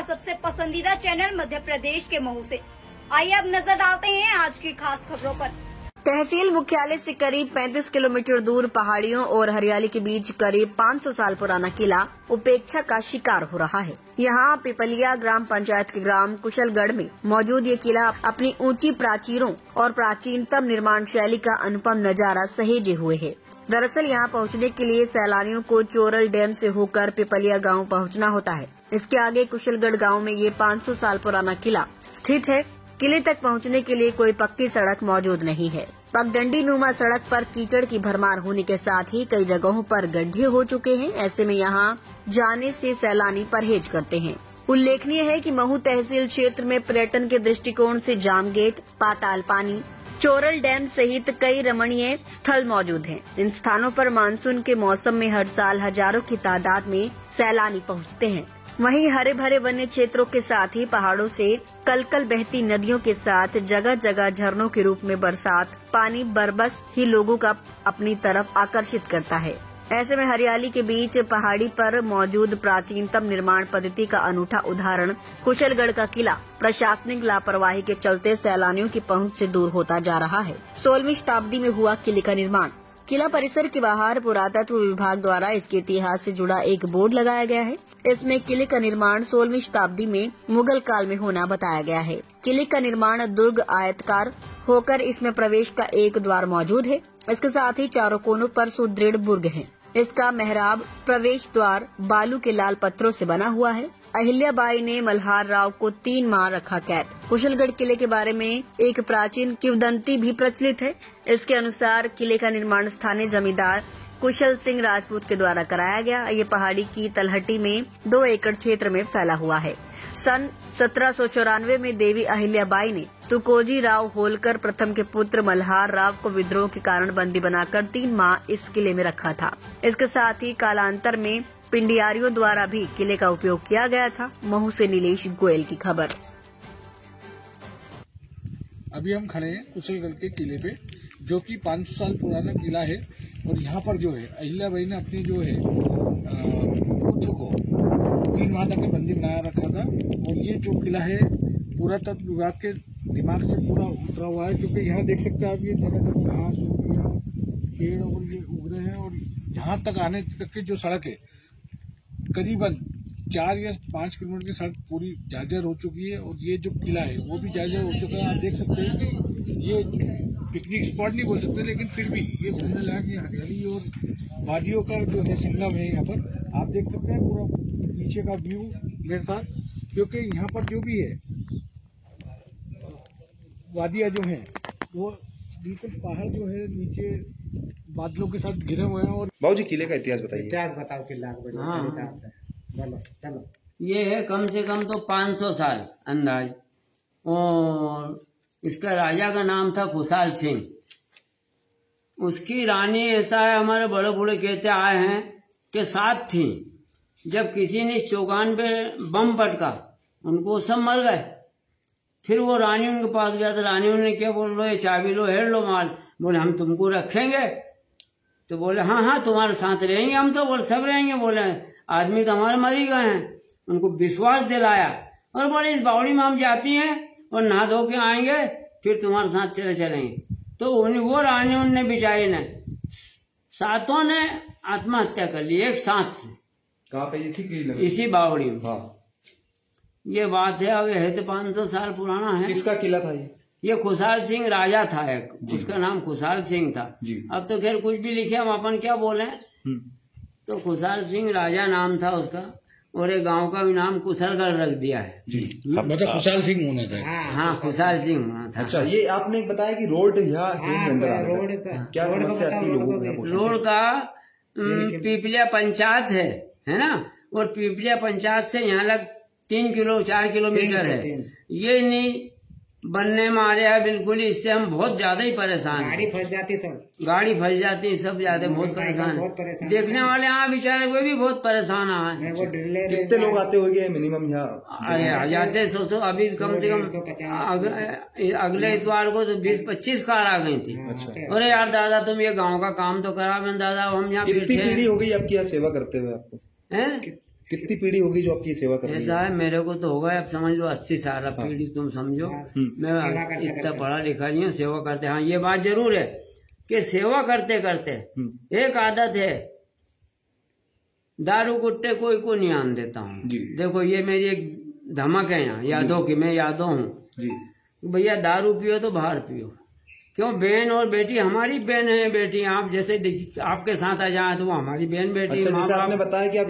सबसे पसंदीदा चैनल मध्य प्रदेश के महू से। आइए अब नजर डालते हैं आज की खास खबरों पर। तहसील मुख्यालय से करीब 35 किलोमीटर दूर पहाड़ियों और हरियाली के बीच करीब 500 साल पुराना किला उपेक्षा का शिकार हो रहा है। यहाँ पिपलिया ग्राम पंचायत के ग्राम कुशलगढ़ में मौजूद ये किला अपनी ऊंची प्राचीरों और प्राचीनतम निर्माण शैली का अनुपम नजारा सहेजे हुए है। दरअसल यहाँ पहुँचने के लिए सैलानियों को चोरल डैम से होकर पिपलिया गांव पहुँचना होता है। इसके आगे कुशलगढ़ गांव में ये 500 साल पुराना किला स्थित है। किले तक पहुँचने के लिए कोई पक्की सड़क मौजूद नहीं है। पगडंडी नुमा सड़क पर कीचड़ की भरमार होने के साथ ही कई जगहों पर गड्ढे हो चुके हैं। ऐसे में यहाँ जाने से सैलानी परहेज करते हैं। उल्लेखनीय है कि महू तहसील क्षेत्र में पर्यटन के दृष्टिकोण से जाम गेट, पाताल पानी, चोरल डैम सहित कई रमणीय स्थल मौजूद हैं। इन स्थानों पर मानसून के मौसम में हर साल हजारों की तादाद में सैलानी पहुंचते हैं। वहीं हरे भरे वन्य क्षेत्रों के साथ ही पहाड़ों से कलकल बहती नदियों के साथ जगह जगह झरनों के रूप में बरसात पानी बरबस ही लोगों का अपनी तरफ आकर्षित करता है। ऐसे में हरियाली के बीच पहाड़ी पर मौजूद प्राचीनतम निर्माण पद्धति का अनूठा उदाहरण कुशलगढ़ का किला प्रशासनिक लापरवाही के चलते सैलानियों की पहुंच से दूर होता जा रहा है। 16वीं शताब्दी में हुआ किले का निर्माण। किला परिसर के बाहर पुरातत्व विभाग द्वारा इसके इतिहास से जुड़ा एक बोर्ड लगाया गया है। इसमें किले का निर्माण 16वीं शताब्दी में मुगल काल में होना बताया गया है। किले का निर्माण दुर्ग आयताकार होकर इसमें प्रवेश का एक द्वार मौजूद है। इसके साथ ही चारों कोनों पर सुदृढ़ बुर्ग है। इसका मेहराब प्रवेश द्वार बालू के लाल पत्थरों से बना हुआ है। अहिल्याबाई ने मल्हार राव को 3 माह रखा कैद। कुशलगढ़ किले के बारे में एक प्राचीन किंवदंती भी प्रचलित है। इसके अनुसार किले का निर्माण स्थानीय जमींदार कुशल सिंह राजपूत के द्वारा कराया गया। ये पहाड़ी की तलहटी में 2 एकड़ क्षेत्र में फैला हुआ है। सन 1794 में देवी अहिल्याबाई ने तुकोजी राव होलकर प्रथम के पुत्र मल्हार राव को विद्रोह के कारण बंदी बनाकर 3 माह इस किले में रखा था। इसके साथ ही कालांतर में पिंडियारियों द्वारा भी किले का उपयोग किया गया था। महू से नीलेश गोयल की खबर। अभी हम खड़े हैं कुशलगढ़ के किले पे, जो कि 500 साल पुराना किला है। और यहाँ पर जो है अहिल्याबाई ने अपनी जो है पुत्र को 3 माह तक बंदी बनाया रखा था। और ये जो किला है पुरातत्व विभाग के दिमाग से पूरा उतरा हुआ है, क्योंकि यहाँ देख सकते हैं आप ये जगह जगह घास पेड़ और ये उग रहे हैं। और यहाँ तक आने तक की जो सड़क है करीबन 4 या 5 किलोमीटर की सड़क पूरी जार्जर हो चुकी है। और ये जो किला है वो भी जार्जर हो चुका है। आप देख सकते हैं ये पिकनिक स्पॉट नहीं बोल सकते, लेकिन फिर भी ये घूमने लायक ये हरियाली और वादियों का जो है संगम है। यहाँ पर आप देख सकते हैं पूरा नीचे का व्यू मेरे साथ, क्योंकि यहाँ पर जो भी है वादियाँ जो है वो बिल्कुल पहाड़ जो है नीचे बादलों के साथ घिरे हुए हैं। और बाबू जी किले का इतिहास बताइए। इतिहास बताओ किला का। हाँ इतिहास है, बोलो चलो। ये है कम से कम तो 500 साल अंदाज। और इसका राजा का नाम था खुशाल सिंह। उसकी रानी ऐसा है, हमारे बड़े बूढ़े कहते आए हैं कि 7 थी। जब किसी ने इस चौगान पे बम पटका उनको सब मर गए। फिर वो रानी उनके पास गया तो रानी ने क्या बोल लो, ये चाबी लो, हेड लो माल। बोले हम तुमको रखेंगे। तो बोले हाँ हाँ तुम्हारे साथ रहेंगे हम। तो बोले सब रहेंगे। बोले आदमी तो हमारे मर ही गए हैं। उनको विश्वास दिलाया और बोले इस बावड़ी में हम जाती हैं और नहा धो के आएंगे, फिर तुम्हारे साथ चलेंगे। तो वो रानी उनने बेचारी ने 7 ने आत्महत्या कर ली एक साथ से। कहाँ पे? इसी बावड़ी में। हाँ। ये बात है। अब ये है तो 500 साल पुराना है। किसका किला था ये खुशाल सिंह राजा था एक, उसका नाम खुशाल सिंह था। अब तो खैर कुछ भी लिखे हम अपन क्या बोले। तो खुशाल सिंह राजा नाम था उसका। और एक गांव का भी नाम कुशलगढ़ रख दिया है जी। मतलब खुशाल सिंह होना था। हाँ खुशाल सिंह होना था। अच्छा, ये आपने बताया कि रोड यहाँ क्या समस्या आती है लोगों को? रोड का पीपलिया पंचायत है ना। और पीपलिया पंचायत से यहाँ लग 4 किलोमीटर है। ये नहीं बनने में आ रहा है बिल्कुल ही। इससे हम बहुत ज्यादा ही परेशान। गाड़ी फंस जाती सब ज्यादा बहुत परेशान। देखने वाले यहाँ बेचारे वो भी बहुत परेशान है। कितने लोग आते होंगे मिनिमम यहाँ? आ जाते 100 अभी कम से कम अगले इतवार को तो 20-25 कार आ गई थी। अरे यार दादा तुम ये गाँव का काम तो करा। मैं दादा हम यहाँ कितनी पीढ़ी हो गई आपकी यहाँ सेवा करते हुए? आपको कितनी पीढ़ी होगी जो आपकी सेवा कर रही ऐसा है? है, मेरे को तो होगा अब समझ लो 80 साल पीढ़ी, तुम समझो। मैं इतना पढ़ा लिखा नहीं हूँ, सेवा करते। हाँ ये बात जरूर है कि सेवा करते करते एक आदत है, दारू कुट्टे कोई को नहीं आन देता हूँ। जी। देखो ये मेरी एक धमक है यहाँ यादों की, मैं यादों हूँ जी। भैया, दारू पियो तो बाहर पियो। क्यों? बहन और बेटी, हमारी बहन है बेटी, आप जैसे आपके साथ आ जाए तो वो हमारी बहन बेटी। अच्छा, माँ जैसे बाप आपने बताया कि आप